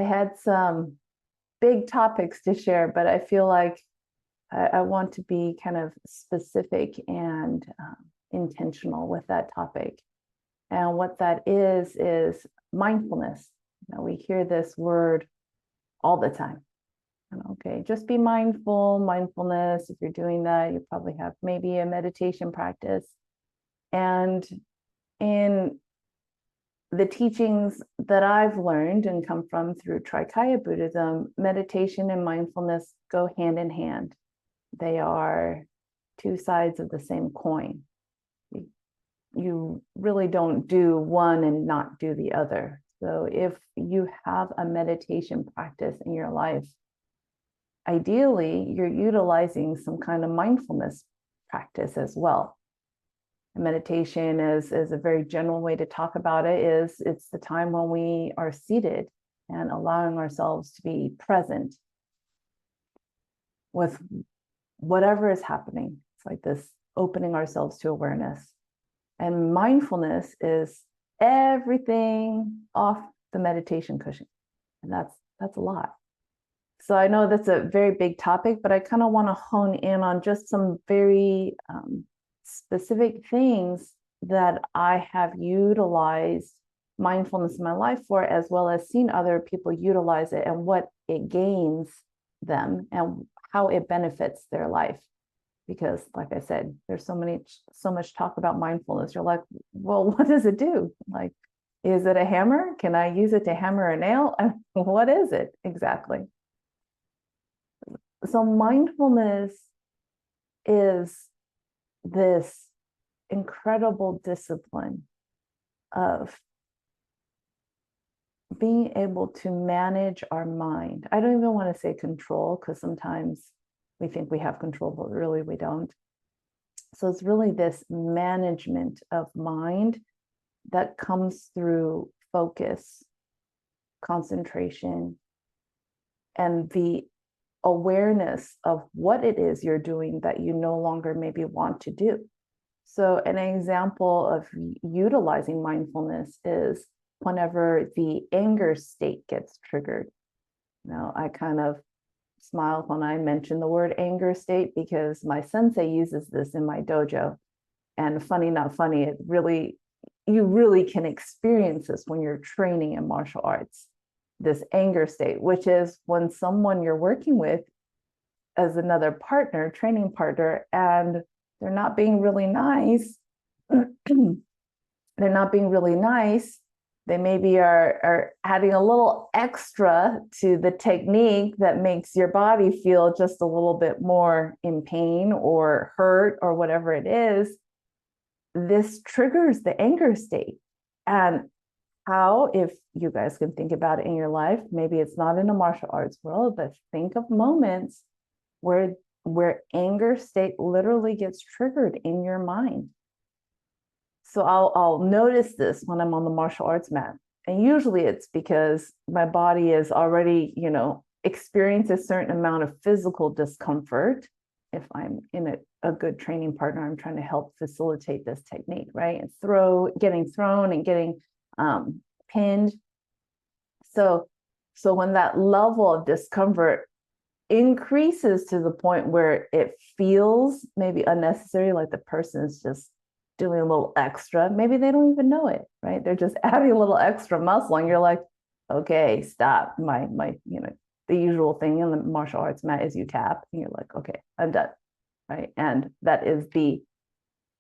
I had some big topics to share, but I feel like I want to be kind of specific and intentional with that topic. And what that is mindfulness. We hear this word all the time. Okay, just be mindful, mindfulness. If you're doing that, you probably have maybe a meditation practice. And in the teachings that I've learned and come from through Trikaya Buddhism, meditation and mindfulness go hand in hand. They are two sides of the same coin. You really don't do one and not do the other. So if you have a meditation practice in your life, ideally, you're utilizing some kind of mindfulness practice as well. And meditation is a very general way to talk about it. It's the time when we are seated and allowing ourselves to be present with whatever is happening. It's like this opening ourselves to awareness. And mindfulness is everything off the meditation cushion. And that's a lot. So I know that's a very big topic, but I kind of want to hone in on just some very specific things that I have utilized mindfulness in my life for, as well as seen other people utilize it and what it gains them and how it benefits their life. Because like I said, there's so much talk about mindfulness. You're like, well, what does it do? Like, is it a hammer? Can I use it to hammer a nail? What is it exactly? So mindfulness is this incredible discipline of being able to manage our mind. I don't even want to say control, because sometimes we think we have control, but really we don't. So it's really this management of mind that comes through focus, concentration, and the awareness of what it is you're doing that you no longer maybe want to do. So an example of utilizing mindfulness is whenever the anger state gets triggered. Now, I kind of smile when I mention the word anger state, because my sensei uses this in my dojo. And funny, not funny, you really can experience this when you're training in martial arts, this anger state, which is when someone you're working with as another partner, training partner, and they're not being really nice. They're not being really nice. They maybe are adding a little extra to the technique that makes your body feel just a little bit more in pain or hurt or whatever it is. This triggers the anger state. And how, if you guys can think about it in your life, maybe it's not in a martial arts world, but think of moments where anger state literally gets triggered in your mind. So I'll notice this when I'm on the martial arts mat. And usually it's because my body is already, experienced a certain amount of physical discomfort. If I'm in a good training partner, I'm trying to help facilitate this technique, right? And getting thrown and getting pinned. So when that level of discomfort increases to the point where it feels maybe unnecessary, like the person's just doing a little extra, maybe they don't even know it, right? They're just adding a little extra muscle, and you're like, okay, stop. The usual thing in the martial arts mat is you tap, and you're like, okay, I'm done, right? And that is the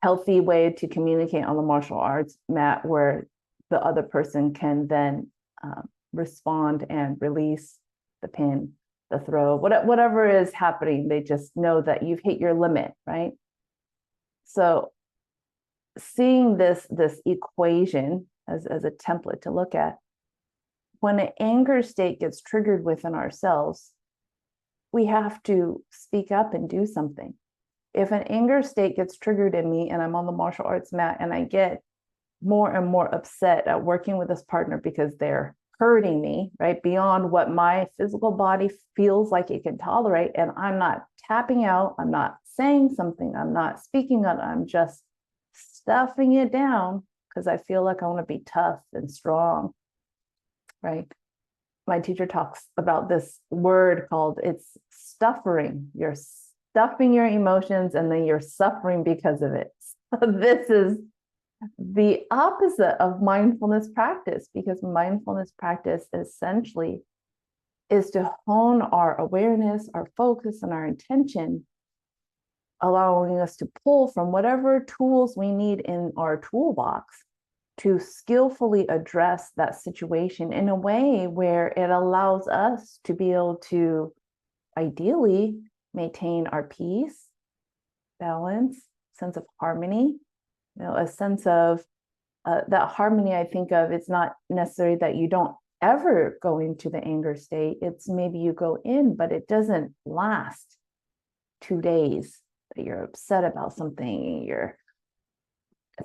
healthy way to communicate on the martial arts mat, where the other person can then respond and release the pin, the throw, whatever is happening. They just know that you've hit your limit, right? So seeing this equation as a template to look at, when an anger state gets triggered within ourselves, we have to speak up and do something. If an anger state gets triggered in me and I'm on the martial arts mat and I get more and more upset at working with this partner because they're hurting me, right, beyond what my physical body feels like it can tolerate, and I'm not tapping out, I'm not saying something, I'm not speaking up, I'm just stuffing it down because I feel like I want to be tough and strong, right? my teacher talks about this word called it's stuffering. You're stuffing your emotions and then you're suffering because of it. So this is the opposite of mindfulness practice, because mindfulness practice essentially is to hone our awareness, our focus, and our intention, allowing us to pull from whatever tools we need in our toolbox to skillfully address that situation in a way where it allows us to be able to ideally maintain our peace, balance, sense of harmony, a sense of that harmony. I think of, it's not necessarily that you don't ever go into the anger state. It's maybe you go in, but it doesn't last 2 days that you're upset about something, you're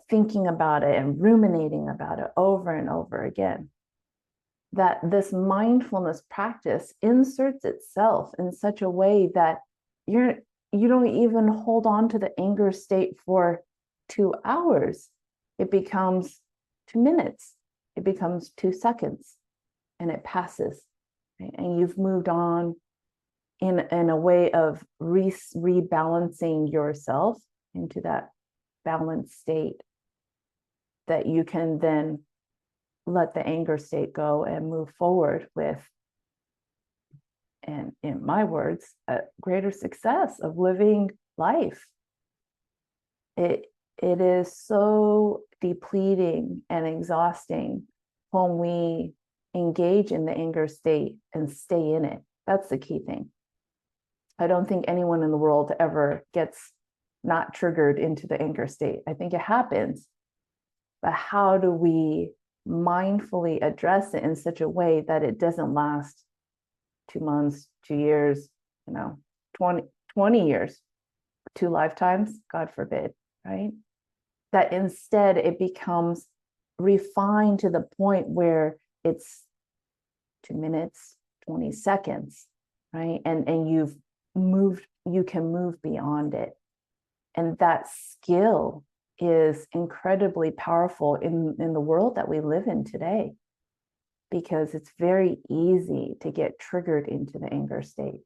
thinking about it and ruminating about it over and over again. That this mindfulness practice inserts itself in such a way that you don't even hold on to the anger state for 2 hours. It becomes 2 minutes, it becomes 2 seconds, and it passes. Right? And you've moved on in a way of rebalancing yourself into that balanced state, that you can then let the anger state go and move forward with, and in my words, a greater success of living life. It is so depleting and exhausting when we engage in the anger state and stay in it. That's the key thing. I don't think anyone in the world ever gets not triggered into the anger state. I think it happens, but how do we mindfully address it in such a way that it doesn't last 2 months, 2 years, 20 years, 2 lifetimes, God forbid, right? That instead it becomes refined to the point where it's 2 minutes, 20 seconds, right? And you've moved, you can move beyond it. And that skill is incredibly powerful in the world that we live in today, because it's very easy to get triggered into the anger state.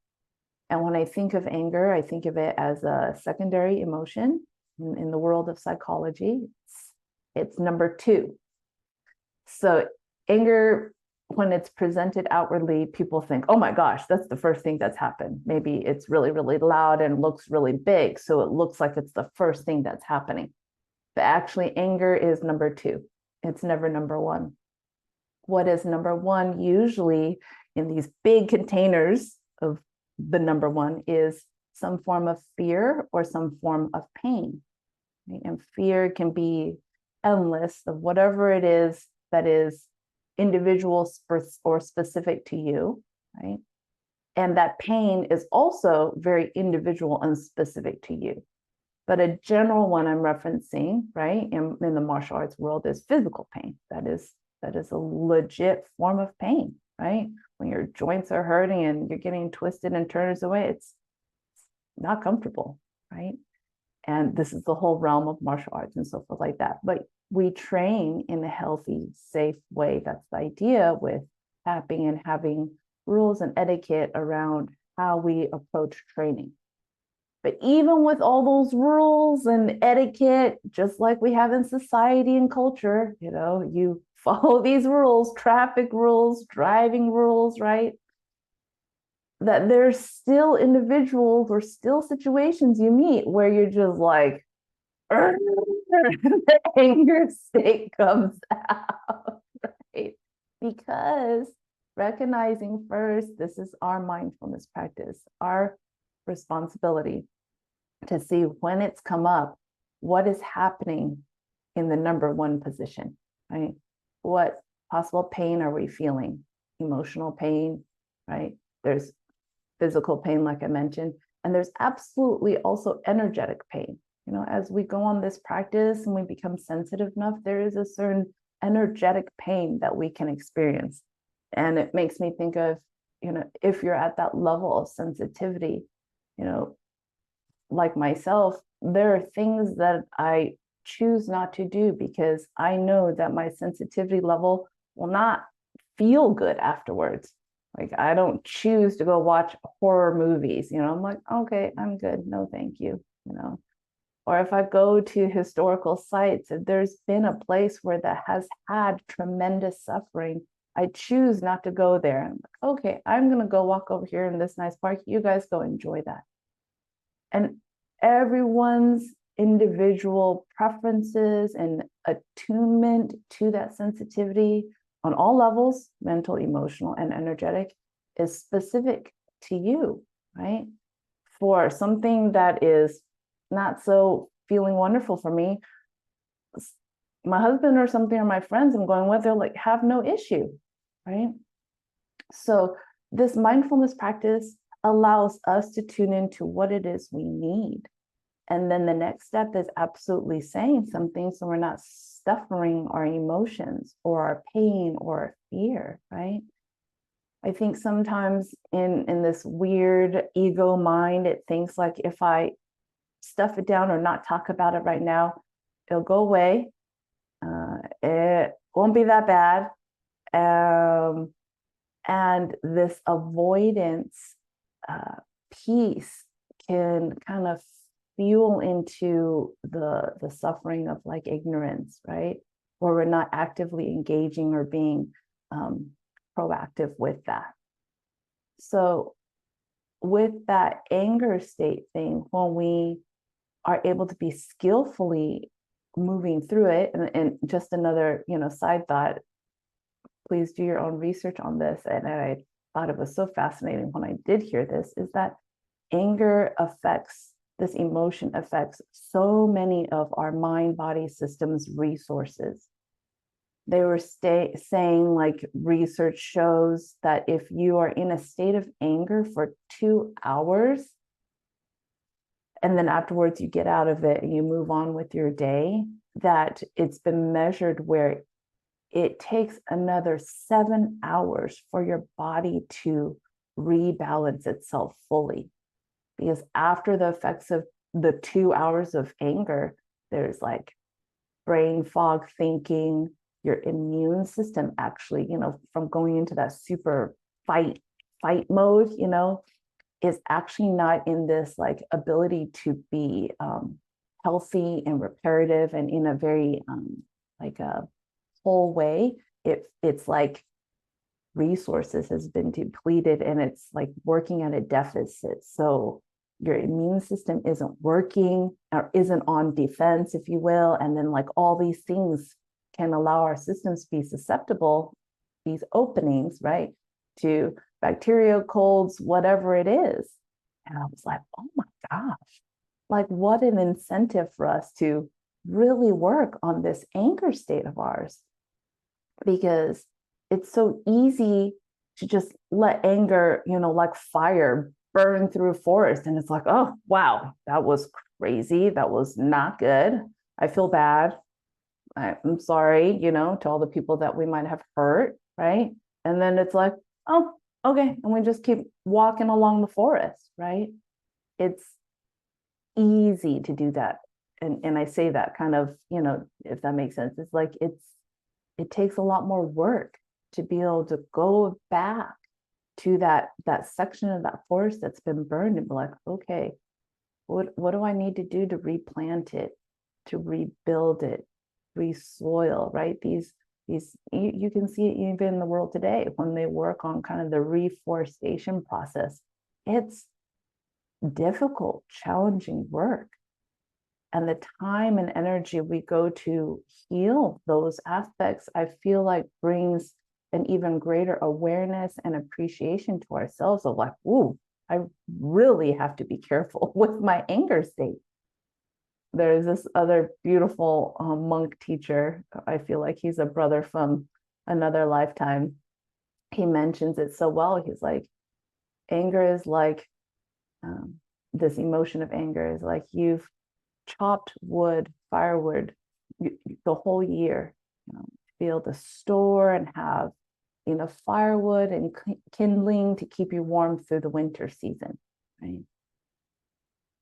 And when I think of anger, I think of it as a secondary emotion in the world of psychology. It's number 2. So anger, when it's presented outwardly, people think, oh my gosh, that's the first thing that's happened. Maybe it's really, really loud and looks really big, so it looks like it's the first thing that's happening. But actually, anger is number 2. It's never number 1. What is number 1 usually in these big containers of the number 1 is some form of fear or some form of pain. Right? And fear can be endless, of whatever it is that is individual or specific to you, right? And that pain is also very individual and specific to you. But a general one I'm referencing, right, in the martial arts world is physical pain. That is a legit form of pain, right? When your joints are hurting and you're getting twisted and turned away, it's not comfortable, right? And this is the whole realm of martial arts and so forth like that. But we train in a healthy, safe way. That's the idea with tapping and having rules and etiquette around how we approach training. But even with all those rules and etiquette, just like we have in society and culture, you follow these rules, traffic rules, driving rules, right? That there's still individuals or still situations you meet where you're just like, the anger state comes out, right? Because recognizing first, this is our mindfulness practice, our responsibility to see when it's come up, what is happening in the number 1 position, right? What possible pain are we feeling? Emotional pain, right? There's physical pain, like I mentioned, and there's absolutely also energetic pain. As we go on this practice and we become sensitive enough, there is a certain energetic pain that we can experience. And it makes me think of, if you're at that level of sensitivity, like myself, there are things that I choose not to do because I know that my sensitivity level will not feel good afterwards. Like, I don't choose to go watch horror movies. I'm like, okay, I'm good. No, thank you. Or if I go to historical sites, if there's been a place where that has had tremendous suffering, I choose not to go there. I'm like, okay, I'm going to go walk over here in this nice park. You guys go enjoy that. And everyone's individual preferences and attunement to that sensitivity on all levels, mental, emotional, and energetic, is specific to you, right? For something that is not so feeling wonderful for me, my husband or something, or my friends I'm going with, they're like, have no issue, right? So this mindfulness practice allows us to tune into what it is we need. And then the next step is absolutely saying something so we're not suffering our emotions or our pain or fear, right? I think sometimes in this weird ego mind, it thinks like if I stuff it down or not talk about it right now, it'll go away. It won't be that bad. And this avoidance piece can kind of fuel into the suffering of like ignorance, right? Where we're not actively engaging or being proactive with that. So with that anger state thing, when we are able to be skillfully moving through it, and just another, side thought, please do your own research on this. And I thought it was so fascinating when I did hear this, is that this emotion affects so many of our mind body systems resources. They were saying, like, research shows that if you are in a state of anger for 2 hours, and then afterwards you get out of it and you move on with your day, that it's been measured where it takes another 7 hours for your body to rebalance itself fully. Because after the effects of the 2 hours of anger, there's like brain fog thinking, your immune system actually, from going into that super fight mode, is actually not in this like ability to be healthy and reparative and in a very like a whole way. It's like resources has been depleted and it's like working at a deficit. So your immune system isn't working or isn't on defense, if you will. And then like all these things can allow our systems to be susceptible, these openings, right, to bacteria, colds, whatever it is. And I was like, oh my gosh, like what an incentive for us to really work on this anger state of ours, because it's so easy to just let anger, like fire, burn through a forest. And it's like, oh, wow, that was crazy. That was not good. I feel bad. I'm sorry, to all the people that we might have hurt, right? And then it's like, oh, okay. And we just keep walking along the forest, right? It's easy to do that. And I say that kind of, if that makes sense. It's like it takes a lot more work to be able to go back to that section of that forest that's been burned and be like, okay, what do I need to do to replant it, to rebuild it, resoil, right? These you can see it even in the world today when they work on kind of the reforestation process. It's difficult, challenging work. And the time and energy we go to heal those aspects, I feel like brings an even greater awareness and appreciation to ourselves of like, ooh, I really have to be careful with my anger state. There's this other beautiful monk teacher. I feel like he's a brother from another lifetime. He mentions it so well. He's like, anger is like, this emotion of anger is like you've chopped wood, firewood, the whole year, to be able to store and have enough firewood and kindling to keep you warm through the winter season, right?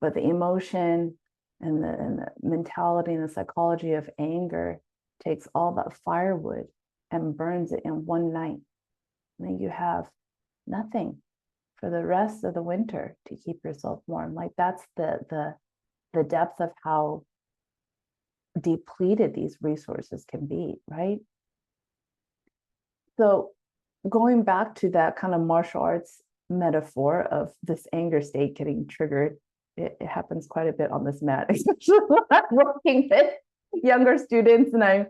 But the emotion and the mentality and the psychology of anger takes all that firewood and burns it in one night. And then you have nothing for the rest of the winter to keep yourself warm. Like that's the depth of how depleted these resources can be, right? So going back to that kind of martial arts metaphor of this anger state getting triggered, it happens quite a bit on this mat, especially when I'm working with younger students and I'm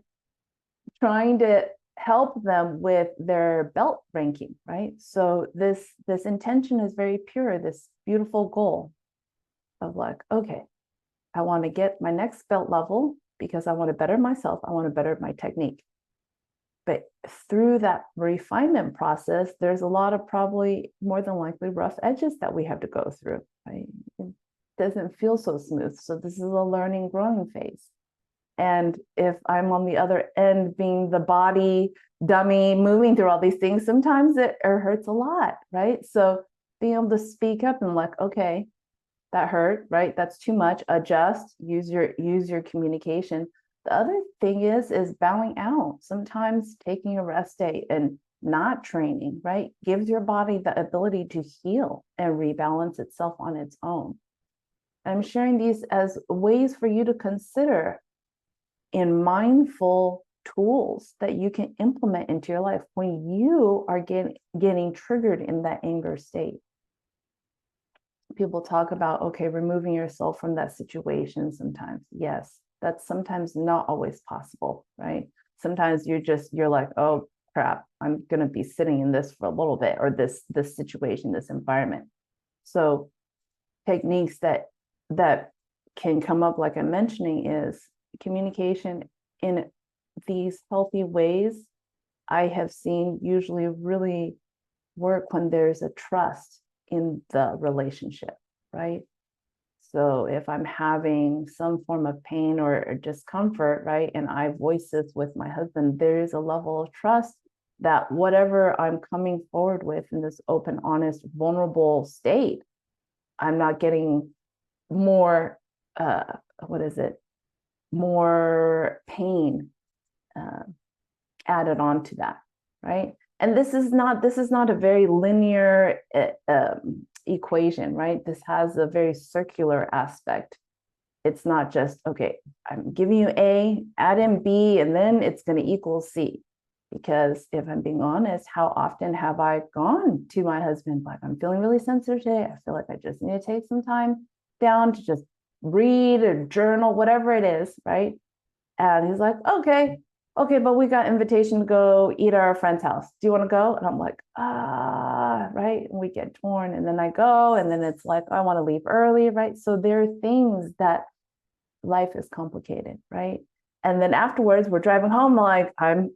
trying to help them with their belt ranking, right? So this intention is very pure, this beautiful goal of like, okay, I want to get my next belt level because I want to better myself. I want to better my technique. But through that refinement process, there's a lot of probably more than likely rough edges that we have to go through, right? It doesn't feel so smooth. So this is a learning, growing phase. And if I'm on the other end being the body dummy moving through all these things, sometimes it hurts a lot, right? So being able to speak up and like, okay, that hurt, right? That's too much. Adjust, use your communication. The other thing is bowing out. Sometimes taking a rest day and not training, right, gives your body the ability to heal and rebalance itself on its own. I'm sharing these as ways for you to consider in mindful tools that you can implement into your life when you are getting triggered in that anger state. People talk about, okay, removing yourself from that situation sometimes. Yes, that's sometimes not always possible, right? Sometimes you're like, oh crap, I'm going to be sitting in this for a little bit, or this situation, this environment. So techniques that can come up, like I'm mentioning, is communication in these healthy ways. I have seen usually really work when there's a trust in the relationship, right? So if I'm having some form of pain or discomfort, right, and I voice this with my husband, there is a level of trust that whatever I'm coming forward with in this open, honest, vulnerable state, I'm not getting more, more pain added on to that, right? And this is not a very linear equation, right? This has a very circular aspect. It's not just, okay, I'm giving you A, add in B, and then it's going to equal C. Because if I'm being honest, how often have I gone to my husband, like, I'm feeling really sensitive today. I feel like I just need to take some time down to just read or journal, whatever it is, right? And he's like, okay, but we got invitation to go eat at our friend's house. Do you want to go? And I'm like, right. And we get torn. And then I go, and then it's like, I want to leave early, right? So there are things that life is complicated, right? And then afterwards, we're driving home, like, I'm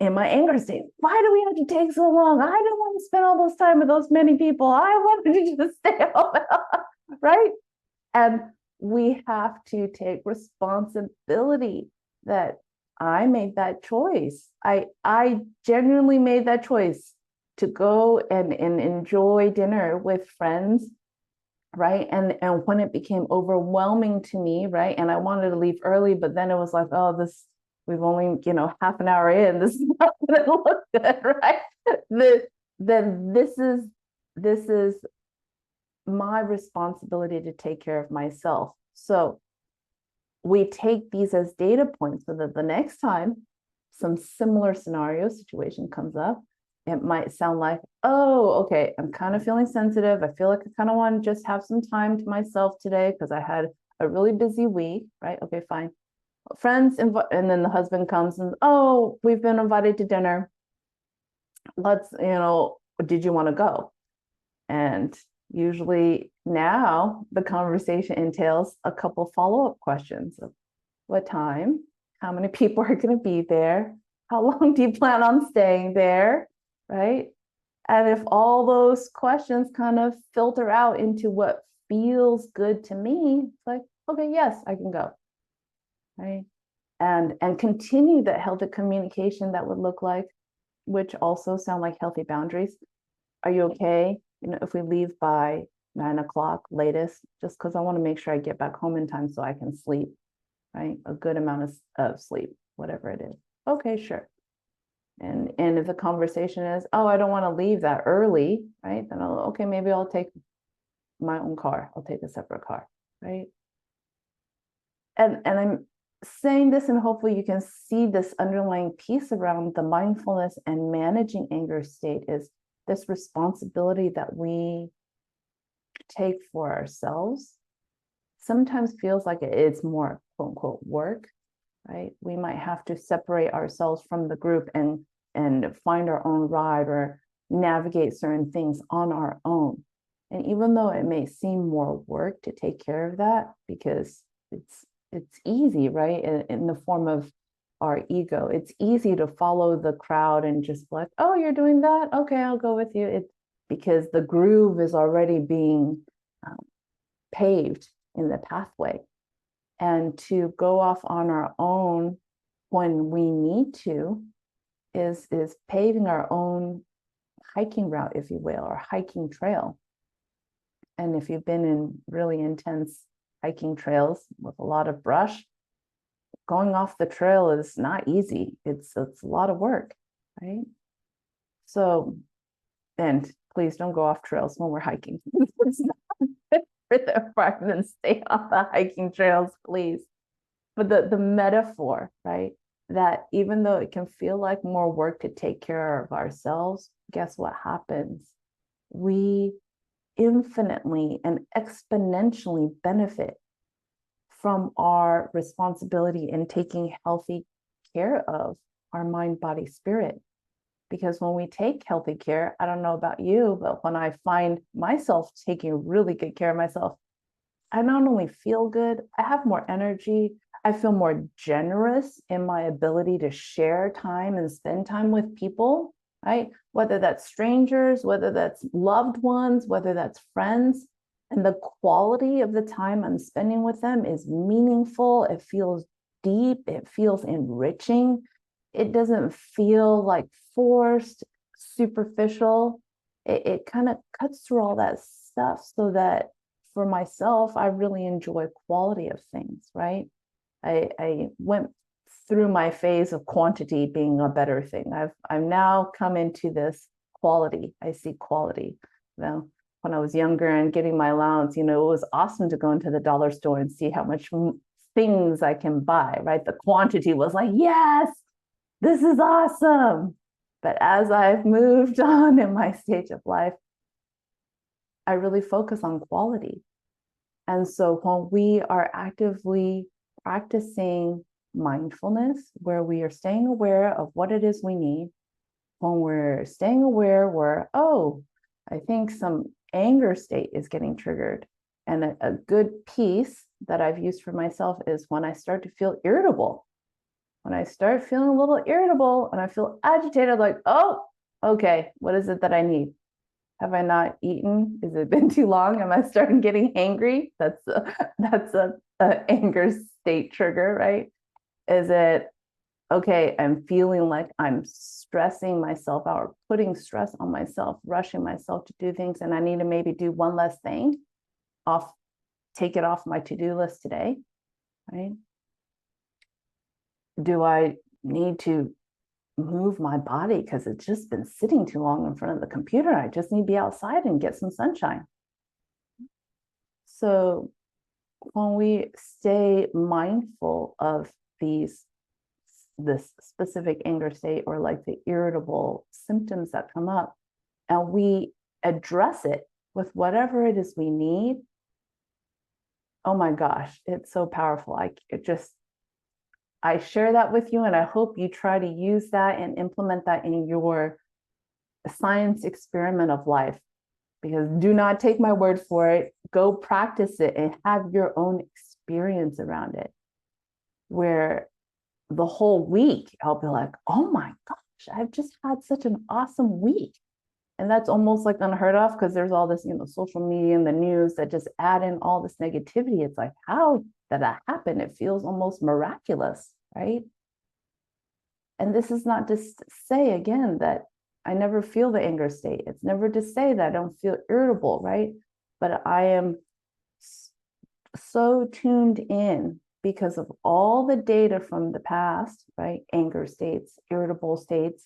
in my anger state. Why do we have to take so long? I don't want to spend all this time with those many people. I wanted to just stay home, right? And we have to take responsibility that I made that choice. I genuinely made that choice to go and enjoy dinner with friends, right? And when it became overwhelming to me, right? And I wanted to leave early, but then it was like, oh, we've only, half an hour in, this is not gonna look good, right? Then this is my responsibility to take care of myself. So we take these as data points so that the next time some similar scenario situation comes up, it might sound like, oh, okay, I'm kind of feeling sensitive. I feel like I kind of want to just have some time to myself today because I had a really busy week, right? Okay, fine. Friends, and then the husband comes and, oh, we've been invited to dinner. Let's, did you want to go? And usually now the conversation entails a couple follow-up questions of what time, how many people are going to be there, how long do you plan on staying there, right? And if all those questions kind of filter out into what feels good to me, it's like, okay, yes, I can go, right? And continue that healthy communication that would look like, which also sound like healthy boundaries. Are you okay? If we leave by 9 o'clock latest, just because I want to make sure I get back home in time so I can sleep, right? A good amount of sleep, whatever it is. Okay, sure. And if the conversation is, oh, I don't want to leave that early, right? Then okay, maybe I'll take my own car. I'll take a separate car, right? And I'm saying this, and hopefully you can see this underlying piece around the mindfulness and managing anger state is this responsibility that we take for ourselves sometimes feels like it's more quote unquote work, right? We might have to separate ourselves from the group and find our own ride or navigate certain things on our own. And even though it may seem more work to take care of that, because it's easy, right? In the form of our ego, it's easy to follow the crowd and just like, oh, you're doing that, okay, I'll go with you. It's because the groove is already being paved in the pathway. And to go off on our own when we need to is paving our own hiking route, if you will, or hiking trail. And if you've been in really intense hiking trails with a lot of brush, going off the trail is not easy. It's a lot of work, right? So, and please don't go off trails when we're hiking. It's not for the environment. Stay off the hiking trails, please. But the metaphor, right? That even though it can feel like more work to take care of ourselves, guess what happens? We infinitely and exponentially benefit from our responsibility in taking healthy care of our mind, body, spirit. Because when we take healthy care, I don't know about you, but when I find myself taking really good care of myself, I not only feel good, I have more energy. I feel more generous in my ability to share time and spend time with people, right? Whether that's strangers, whether that's loved ones, whether that's friends. And the quality of the time I'm spending with them is meaningful. It feels deep. It feels enriching. It doesn't feel like forced, superficial. It kind of cuts through all that stuff so that for myself, I really enjoy quality of things, right? I went through my phase of quantity being a better thing. I've now come into this quality. I see quality. You know, when I was younger and getting my allowance, it was awesome to go into the dollar store and see how much things I can buy, right? The quantity was like, yes, this is awesome. But as I've moved on in my stage of life, I really focus on quality. And so when we are actively practicing mindfulness, where we are staying aware of what it is we need, when we're staying aware where, oh, I think some anger state is getting triggered. And a good piece that I've used for myself is when I start to feel irritable. When I start feeling a little irritable and I feel agitated, like, oh, okay, what is it that I need? Have I not eaten? Has it been too long? Am I starting getting angry? That's a anger state trigger, right? Is it okay? I'm feeling like I'm stressing myself out or putting stress on myself, rushing myself to do things, and I need to maybe do one less thing take it off my to-do list today, right? Do I need to move my body because it's just been sitting too long in front of the computer? I just need to be outside and get some sunshine. So when we stay mindful of this specific anger state or like the irritable symptoms that come up, and we address it with whatever it is we need, oh my gosh, it's so powerful. I share that with you, and I hope you try to use that and implement that in your science experiment of life. Because do not take my word for it. Go practice it and have your own experience around it. Where the whole week I'll be like, oh my gosh, I've just had such an awesome week. And that's almost like unheard of because there's all this, social media and the news that just add in all this negativity. It's like, how did that happen? It feels almost miraculous, right? And this is not to say again that I never feel the anger state. It's never to say that I don't feel irritable, right? But I am so tuned in because of all the data from the past, right? Anger states, irritable states,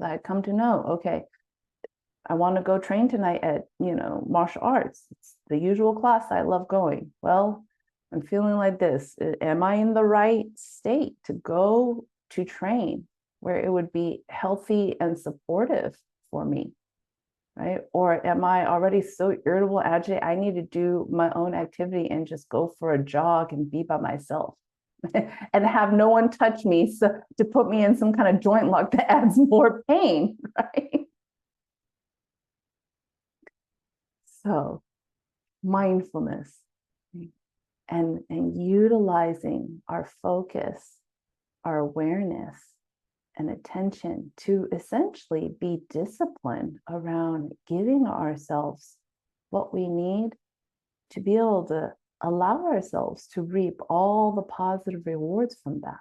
I come to know, okay, I want to go train tonight at, martial arts. It's the usual class I love going. Well, I'm feeling like this. Am I in the right state to go to train where it would be healthy and supportive for me? Right? Or am I already so irritable, agitated? I need to do my own activity and just go for a jog and be by myself and have no one touch me to put me in some kind of joint lock that adds more pain, right? So mindfulness and utilizing our focus, our awareness and attention to essentially be disciplined around giving ourselves what we need to be able to allow ourselves to reap all the positive rewards from that.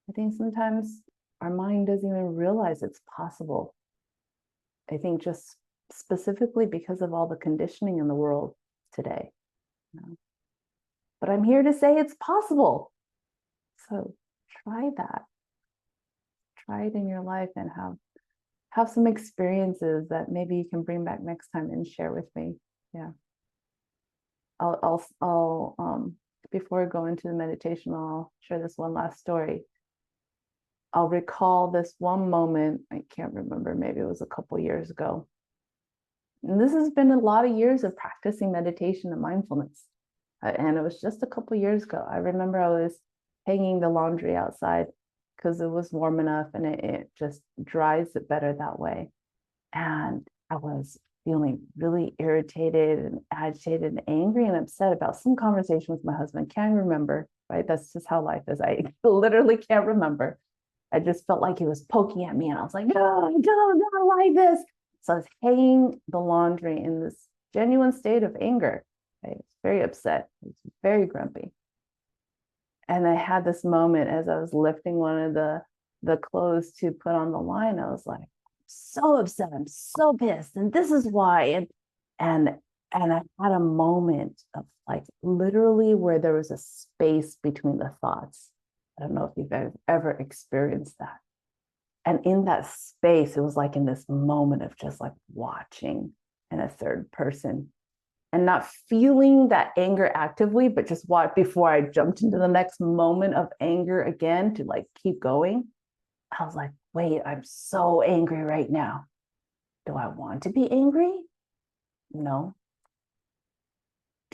I think sometimes our mind doesn't even realize it's possible. I think just specifically because of all the conditioning in the world today. But I'm here to say it's possible. So try that. Try it in your life and have some experiences that maybe you can bring back next time and share with me. Yeah. I'll before I go into the meditation, I'll share this one last story. I'll recall this one moment. I can't remember, maybe it was a couple years ago. And this has been a lot of years of practicing meditation and mindfulness. And it was just a couple years ago. I remember I was hanging the laundry outside because it was warm enough and it just dries it better that way. And I was feeling really irritated and agitated and angry and upset about some conversation with my husband. Can't remember, right? That's just how life is. I literally can't remember. I just felt like he was poking at me and I was like, no, I don't like this. So I was hanging the laundry in this genuine state of anger. I was very upset. I was very grumpy. And I had this moment as I was lifting one of the clothes to put on the line. I was like, so upset. I'm so pissed. And this is why. And I had a moment of like literally where there was a space between the thoughts. I don't know if you've ever experienced that. And in that space, it was like in this moment of just like watching in a third person and not feeling that anger actively, but just what before I jumped into the next moment of anger again to like keep going. I was like, wait, I'm so angry right now. Do I want to be angry? No.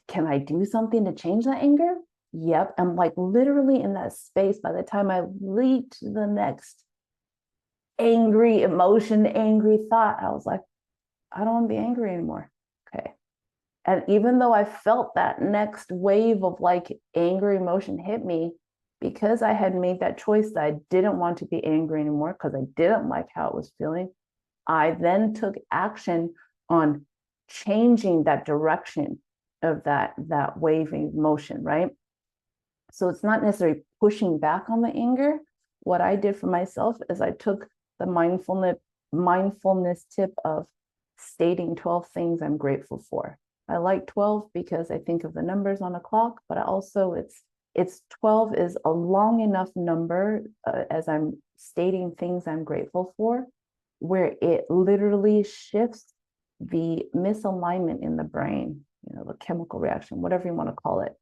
Can I do something to change that anger? Yep. I'm like literally in that space by the time I leaped to the next angry emotion, angry thought. I was like, I don't want to be angry anymore. Okay. And even though I felt that next wave of like angry emotion hit me, because I had made that choice that I didn't want to be angry anymore because I didn't like how it was feeling, I then took action on changing that direction of that waving motion, right? So it's not necessarily pushing back on the anger. What I did for myself is I took the mindfulness tip of stating 12 things I'm grateful for. I like 12 because I think of the numbers on a clock, but also it's 12 is a long enough number as I'm stating things I'm grateful for, where it literally shifts the misalignment in the brain, the chemical reaction, whatever you want to call it,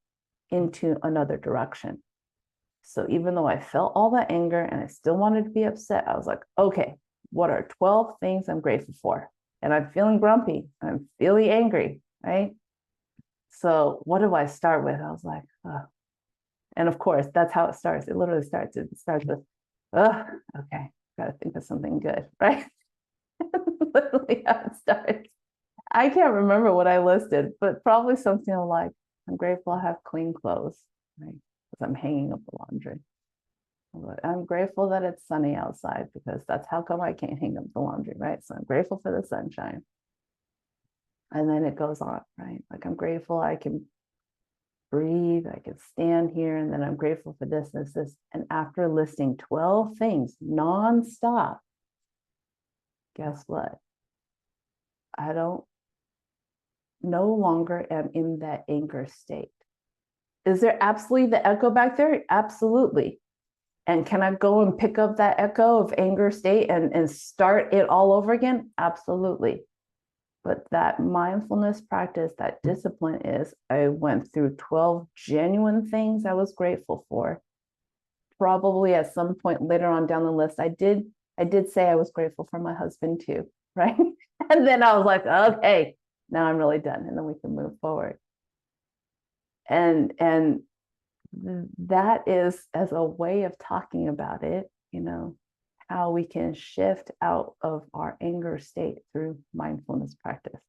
into another direction. So even though I felt all that anger and I still wanted to be upset, I was like, okay, what are 12 things I'm grateful for? And I'm feeling grumpy. I'm feeling angry, right? So what do I start with? I was like, oh. And of course, that's how it starts. It literally starts. It starts with, oh, okay, gotta think of something good, right? Literally how it starts. I can't remember what I listed, but probably something like, I'm grateful I have clean clothes, right? Because I'm hanging up the laundry. I'm grateful that it's sunny outside because that's how come I can't hang up the laundry, right? So I'm grateful for the sunshine. And then it goes on, right? Like I'm grateful I can breathe, I can stand here, and then I'm grateful for this, this, this. And after listing 12 things nonstop, guess what? I don't no longer am in that anger state. Is there absolutely the echo back there? Absolutely. And can I go and pick up that echo of anger state and start it all over again? Absolutely. But that mindfulness practice, that discipline is, I went through 12 genuine things I was grateful for. Probably at some point later on down the list, I did say I was grateful for my husband too, right? And then I was like, okay, now I'm really done. And then we can move forward. And that is as a way of talking about it, how we can shift out of our anger state through mindfulness practice.